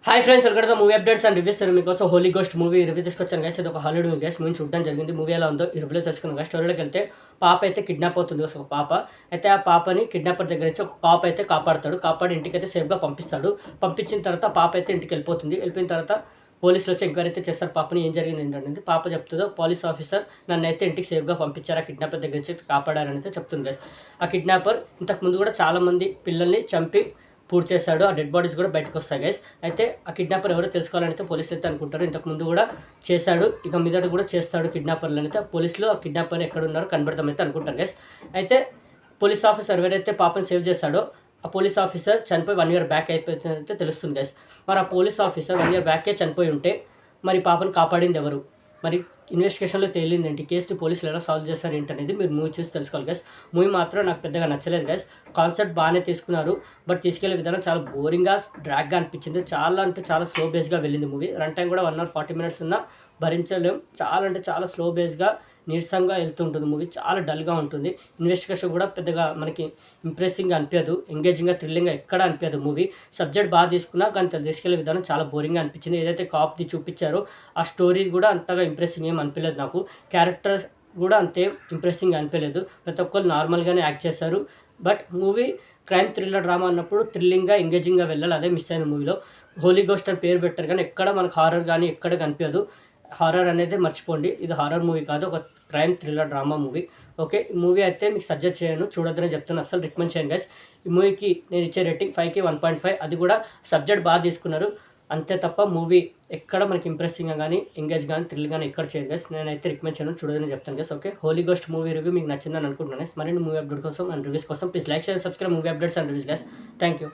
Hi friends, welcome to movie updates and reviews. మీకోసం Holi Ghost movie review తీసుకొచ్చాను guys. ఇది ఒక హాలీవుడ్ మూవీ గైస్. మూవీ చూడడం జరిగింది. మూవీ ఎలా ఉందో ఈ రివ్యూలో తెలుసుకున్నాం గైస్. స్టోరీలోకి వెళ్తే పాప అయితే కిడ్నాప్ అవుతుంది. ఒక పాప అయితే ఆ పాపని కిడ్నాపర్ దగ్గర నుంచి ఒక కాప్ అయితే కాపాడుతాడు. కాపాడి ఇంటికి అయితే సేఫ్గా పంపిస్తాడు. పంపించిన తర్వాత పాప అయితే ఇంటికి వెళ్ళిపోతుంది. వెళ్ళిపోయిన తర్వాత పోలీసులు వచ్చి ఎంక్వైరీ అయితే చేస్తారు. పాపని ఏం జరిగింది ఏంటంటే పాప చెప్తుందో పోలీస్ ఆఫీసర్ నన్ను అయితే ఇంటికి సేఫ్గా పంపించారు, ఆ కిడ్నాపర్ దగ్గర నుంచి కాపాడారని అయితే చెప్తుంది గైస్. ఆ కిడ్నాపర్ ఇంతకుముందు కూడా చాలామంది పిల్లల్ని చంపి పూర్తి చేశాడు. ఆ డెడ్ బాడీస్ కూడా బయటకు వస్తాయి గైస్. అయితే ఆ కిడ్నాపర్ ఎవరో తెలుసుకోవాలని అయితే పోలీసులు అయితే అనుకుంటారు. ఇంతకుముందు కూడా చేశాడు, ఇక మీదట కూడా చేస్తాడు కిడ్నాపర్లు అయితే పోలీసులు ఆ కిడ్నాపర్ ఎక్కడ ఉన్నారో కనబడతామైతే అనుకుంటారు గైస్. అయితే పోలీస్ ఆఫీసర్ ఎవరైతే పాపని సేవ్ చేశాడో ఆ పోలీస్ ఆఫీసర్ చనిపోయి 1 year బ్యాక్ అయిపోతుందైతే తెలుస్తుంది గైస్. మరి ఆ పోలీస్ ఆఫీసర్ 1 year బ్యాకే చనిపోయి ఉంటే మరి పాపను కాపాడింది ఎవరు? మరి ఇన్వెస్టిగేషన్లో తేలిందేంటి? కేసుని పోలీసులు ఎలా సాల్వ్ చేస్తారు ఏంటనేది మీరు మూవీ చూసి తెలుసుకోవాలి గైస్. మూవీ మాత్రం నాకు పెద్దగా నచ్చలేదు గైస్. కాన్సెప్ట్ బాగానే తీసుకున్నారు, బట్ తీసుకెళ్లే విధానం చాలా బోరింగ్గా డ్రాగ్గా అనిపించింది. చాలా అంటే చాలా స్లో బేస్గా వెళ్ళింది మూవీ. రన్ టైం కూడా 1 hour 40 minutes ఉన్నా భరించలేం. చాలా అంటే చాలా స్లో బేస్గా నీరసంగా వెళ్తుంటుంది మూవీ. చాలా డల్గా ఉంటుంది. ఇన్వెస్టిగేషన్ కూడా పెద్దగా మనకి ఇంప్రెసింగ్గా అనిపించదు, ఎంగేజింగ్గా థ్రిల్లింగ్గా ఎక్కడ అనిపించదు మూవీ. సబ్జెక్ట్ బాగా తీసుకున్నా కానీ తీసుకెళ్లే విధానం చాలా బోరింగ్గా అనిపించింది. ఏదైతే కాప్ది చూపించారో ఆ స్టోరీ కూడా అంతగా ఇంప్రెసింగ్ ఏం అనిపించలేదు నాకు. క్యారెక్టర్ కూడా అంతే ఇంప్రెసింగ్ అనిపించలేదు. ప్రతి ఒక్కరు నార్మల్గానే యాక్ట్ చేశారు. But movie crime thriller drama అన్నప్పుడు థ్రిల్లింగ్గా ఎంగేజింగ్గా వెళ్ళాలి. అదే మిస్ అయిన మూవీలో. హోలీ గోస్ట్ అని పేరు పెట్టారు కానీ ఎక్కడ మనకు హారర్ కానీ ఎక్కడ కనిపించదు. హారర్ అనేది మర్చిపోండి. ఇది హారర్ మూవీ కాదు, ఒక crime thriller drama movie. Okay, ఈ మూవీ అయితే మీకు సజెస్ట్ చేయను, చూడొద్దని చెప్తాను, అసలు రికమెండ్ చేయండి గైస్. ఈ మూవీకి నేను ఇచ్చే రేటింగ్ 5కి 1.5. అది కూడా సబ్జెక్ట్ బాగా తీసుకున్నారు అంతే తప్ప మూవీ ఎక్కడ మనకి ఇంప్రెసింగ్గా కానీ ఎంగేజ్ కానీ థ్రిల్ కానీ ఎక్కడ చేయదు గైస్. నేనైతే రికమెండ్ చేయను, చూడదని చెప్తాను guys. Okay, Holy Ghost movie review మీకు నచ్చిందని అనుకుంటున్నాను గైస్. మరిన్ని మూవీ అప్డేట్ కోసం అండ్ రివ్యూస్ కోసం please like, share, subscribe movie updates and reviews guys. Thank you.